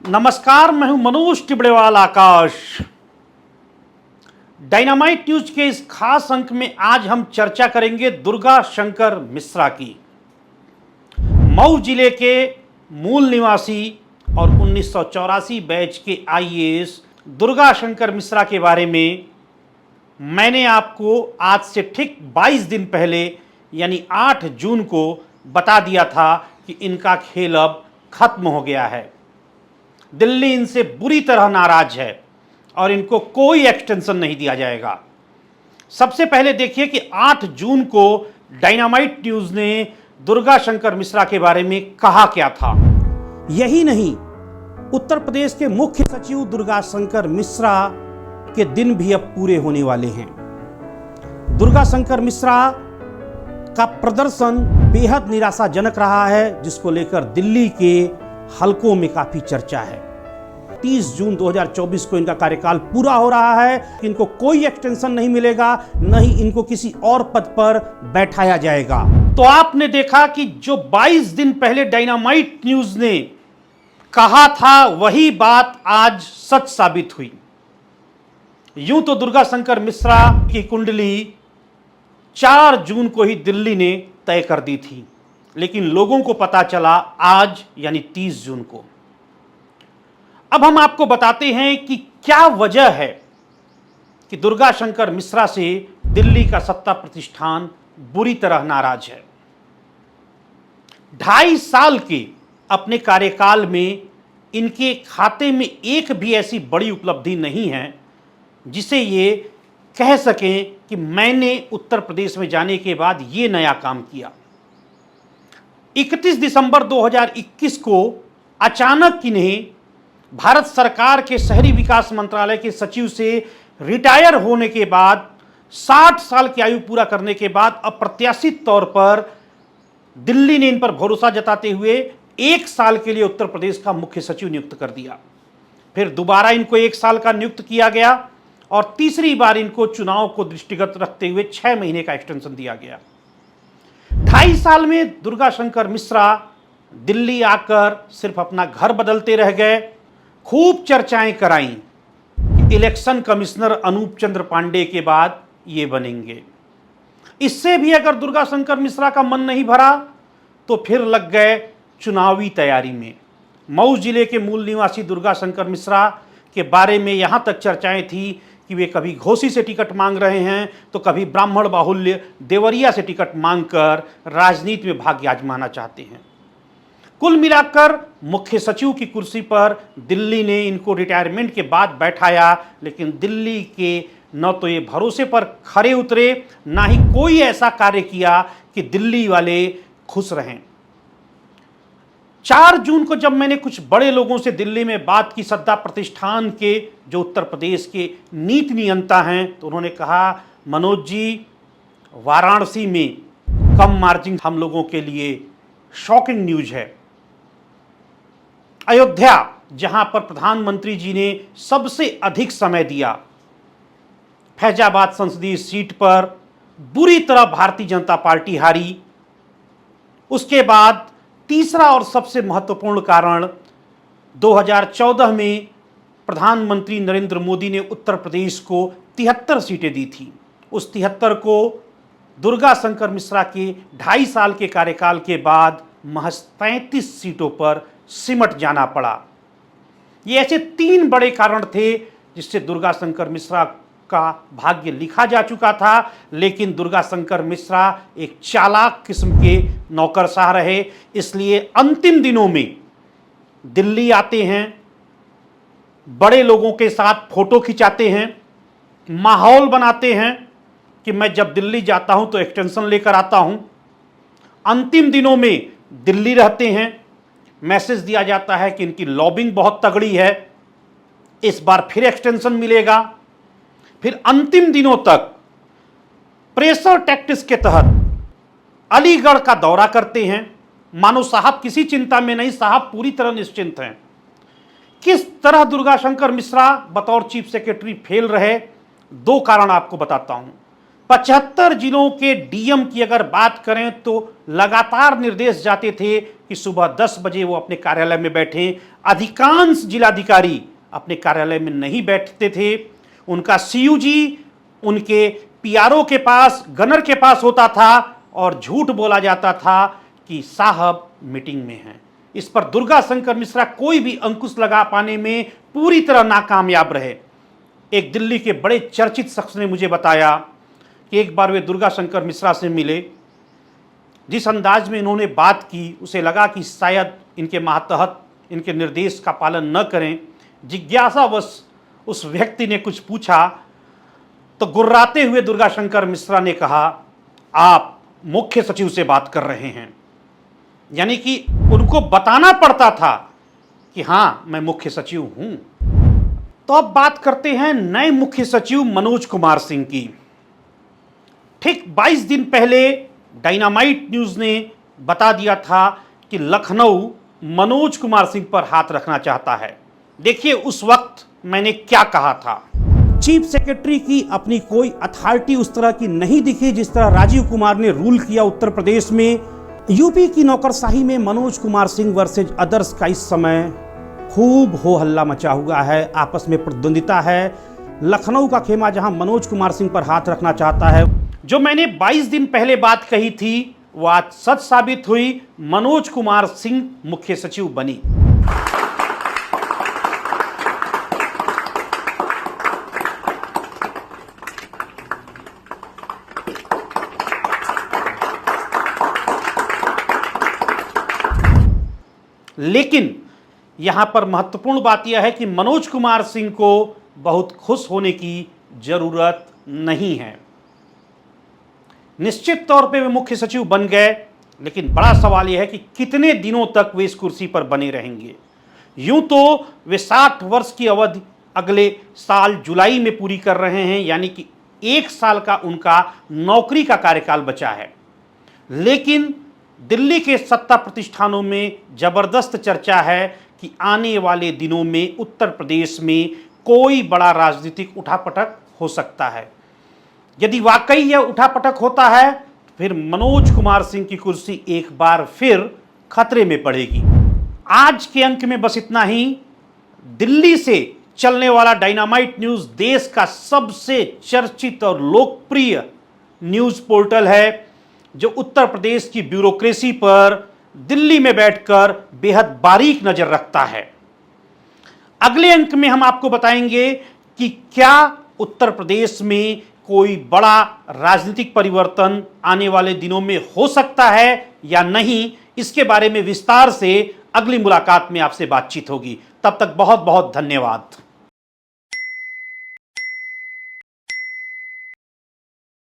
नमस्कार, मैं हूं मनोज टिबड़ेवाल आकाश। डायनामाइट न्यूज के इस खास अंक में आज हम चर्चा करेंगे दुर्गा शंकर मिश्रा की। मऊ जिले के मूल निवासी और 1984 बैच के आईएएस दुर्गा शंकर मिश्रा के बारे में मैंने आपको आज से ठीक 22 दिन पहले यानी 8 जून को बता दिया था कि इनका खेल अब खत्म हो गया है। दिल्ली इनसे बुरी तरह नाराज है और इनको कोई एक्सटेंशन नहीं दिया जाएगा। सबसे पहले देखिए कि 8 जून को डायनामाइट न्यूज ने दुर्गा शंकर मिश्रा के बारे में कहा क्या था। यही नहीं, उत्तर प्रदेश के मुख्य सचिव दुर्गा शंकर मिश्रा के दिन भी अब पूरे होने वाले हैं। दुर्गा शंकर मिश्रा का प्रदर्शन बेहद निराशाजनक रहा है, जिसको लेकर दिल्ली के हलकों में काफी चर्चा है। 30 जून 2024 को इनका कार्यकाल पूरा हो रहा है। इनको कोई एक्सटेंशन नहीं मिलेगा, न ही इनको किसी और पद पर बैठाया जाएगा। तो आपने देखा कि जो 22 दिन पहले डायनामाइट न्यूज ने कहा था वही बात आज सच साबित हुई। यूं तो दुर्गा शंकर मिश्रा की कुंडली 4 जून को ही दिल्ली ने तय कर दी थी, लेकिन लोगों को पता चला आज यानी 30 जून को। अब हम आपको बताते हैं कि क्या वजह है कि दुर्गा शंकर मिश्रा से दिल्ली का सत्ता प्रतिष्ठान बुरी तरह नाराज है। 2.5 साल के अपने कार्यकाल में इनके खाते में एक भी ऐसी बड़ी उपलब्धि नहीं है जिसे ये कह सकें कि मैंने उत्तर प्रदेश में जाने के बाद ये नया काम किया। 31 दिसंबर 2021 को अचानक इन्हें भारत सरकार के शहरी विकास मंत्रालय के सचिव से रिटायर होने के बाद 60 साल की आयु पूरा करने के बाद अप्रत्याशित तौर पर दिल्ली ने इन पर भरोसा जताते हुए 1 साल के लिए उत्तर प्रदेश का मुख्य सचिव नियुक्त कर दिया। फिर दोबारा इनको 1 साल का नियुक्त किया गया और तीसरी बार इनको चुनाव को दृष्टिगत रखते हुए 6 महीने का एक्सटेंशन दिया गया। 2.5 साल में दुर्गा शंकर मिश्रा दिल्ली आकर सिर्फ अपना घर बदलते रह गए। खूब चर्चाएं कराईं, इलेक्शन कमिश्नर अनूप चंद्र पांडे के बाद ये बनेंगे। इससे भी अगर दुर्गा शंकर मिश्रा का मन नहीं भरा तो फिर लग गए चुनावी तैयारी में। मऊ जिले के मूल निवासी दुर्गा शंकर मिश्रा के बारे में यहां तक चर्चाएं थी कि वे कभी घोसी से टिकट मांग रहे हैं तो कभी ब्राह्मण बाहुल्य देवरिया से टिकट मांगकर राजनीति में भाग्य आजमाना चाहते हैं। कुल मिलाकर मुख्य सचिव की कुर्सी पर दिल्ली ने इनको रिटायरमेंट के बाद बैठाया, लेकिन दिल्ली के न तो ये भरोसे पर खरे उतरे, ना ही कोई ऐसा कार्य किया कि दिल्ली वाले खुश रहें। 4 जून को जब मैंने कुछ बड़े लोगों से दिल्ली में बात की, सत्ता प्रतिष्ठान के जो उत्तर प्रदेश के नीति नियंता हैं, तो उन्होंने कहा, मनोज जी, वाराणसी में कम मार्जिन हम लोगों के लिए शॉकिंग न्यूज है। अयोध्या, जहां पर प्रधानमंत्री जी ने सबसे अधिक समय दिया, फैजाबाद संसदीय सीट पर बुरी तरह भारतीय जनता पार्टी हारी। उसके बाद तीसरा और सबसे महत्वपूर्ण कारण, 2014 में प्रधानमंत्री नरेंद्र मोदी ने उत्तर प्रदेश को 73 सीटें दी थी। उस 73 को दुर्गा शंकर मिश्रा के 2.5 साल के कार्यकाल के बाद महज 33 सीटों पर सिमट जाना पड़ा। ये ऐसे 3 बड़े कारण थे जिससे दुर्गा शंकर मिश्रा का भाग्य लिखा जा चुका था। लेकिन दुर्गा शंकर मिश्रा एक चालाक किस्म के नौकरशाह रहे, इसलिए अंतिम दिनों में दिल्ली आते हैं, बड़े लोगों के साथ फोटो खिंचाते हैं, माहौल बनाते हैं कि मैं जब दिल्ली जाता हूं तो एक्सटेंशन लेकर आता हूं। अंतिम दिनों में दिल्ली रहते हैं, मैसेज दिया जाता है कि इनकी लॉबिंग बहुत तगड़ी है, इस बार फिर एक्सटेंशन मिलेगा। फिर अंतिम दिनों तक प्रेशर टैक्टिक्स के तहत अलीगढ़ का दौरा करते हैं, मानो साहब किसी चिंता में नहीं, साहब पूरी तरह निश्चिंत हैं। किस तरह दुर्गा शंकर मिश्रा बतौर चीफ सेक्रेटरी फेल रहे, 2 कारण आपको बताता हूं। 75 जिलों के डीएम की अगर बात करें तो लगातार निर्देश जाते थे कि सुबह 10 बजे वो अपने कार्यालय में बैठें। अधिकांश जिलाधिकारी अपने कार्यालय में नहीं बैठते थे। उनका सीयूजी उनके पीआरओ के पास, गनर के पास होता था और झूठ बोला जाता था कि साहब मीटिंग में हैं। इस पर दुर्गा शंकर मिश्रा कोई भी अंकुश लगा पाने में पूरी तरह नाकामयाब रहे। एक दिल्ली के बड़े चर्चित शख्स ने मुझे बताया कि एक बार वे दुर्गा शंकर मिश्रा से मिले। जिस अंदाज में इन्होंने बात की उसे लगा कि शायद इनके मातहत इनके निर्देश का पालन न करें। जिज्ञासावश उस व्यक्ति ने कुछ पूछा तो गुर्राते हुए दुर्गा शंकर मिश्रा ने कहा, आप मुख्य सचिव से बात कर रहे हैं। यानी कि उनको बताना पड़ता था कि हां मैं मुख्य सचिव हूं। तो अब बात करते हैं नए मुख्य सचिव मनोज कुमार सिंह की। ठीक 22 दिन पहले डायनामाइट न्यूज ने बता दिया था कि लखनऊ मनोज कुमार सिंह पर हाथ रखना चाहता है। देखिए उस वक्त मैंने क्या कहा था। चीफ सेक्रेटरी की अपनी कोई अथॉरिटी उस तरह की नहीं दिखी जिस तरह राजीव कुमार ने रूल किया उत्तर प्रदेश में। यूपी की नौकरशाही में मनोज कुमार सिंह वर्सेज अदर्स का इस समय खूब हो हल्ला मचा हुआ है, आपस में प्रतिद्वंदिता है। लखनऊ का खेमा जहां मनोज कुमार सिंह पर हाथ रखना चाहता है। जो मैंने 22 दिन पहले बात कही थी वो आज सच साबित हुई। मनोज कुमार सिंह मुख्य सचिव बनी। लेकिन यहां पर महत्वपूर्ण बात यह है कि मनोज कुमार सिंह को बहुत खुश होने की जरूरत नहीं है। निश्चित तौर पे वे मुख्य सचिव बन गए, लेकिन बड़ा सवाल यह है कि कितने दिनों तक वे इस कुर्सी पर बने रहेंगे। यूं तो वे 60 वर्ष की अवधि अगले साल जुलाई में पूरी कर रहे हैं, यानी कि 1 साल का उनका नौकरी का कार्यकाल बचा है। लेकिन दिल्ली के सत्ता प्रतिष्ठानों में जबरदस्त चर्चा है कि आने वाले दिनों में उत्तर प्रदेश में कोई बड़ा राजनीतिक उठापटक हो सकता है। यदि वाकई यह उठापटक होता है तो फिर मनोज कुमार सिंह की कुर्सी एक बार फिर खतरे में पड़ेगी। आज के अंक में बस इतना ही। दिल्ली से चलने वाला डायनामाइट न्यूज देश का सबसे चर्चित और लोकप्रिय न्यूज पोर्टल है, जो उत्तर प्रदेश की ब्यूरोक्रेसी पर दिल्ली में बैठकर बेहद बारीक नजर रखता है। अगले अंक में हम आपको बताएंगे कि क्या उत्तर प्रदेश में कोई बड़ा राजनीतिक परिवर्तन आने वाले दिनों में हो सकता है या नहीं। इसके बारे में विस्तार से अगली मुलाकात में आपसे बातचीत होगी। तब तक बहुत बहुत धन्यवाद।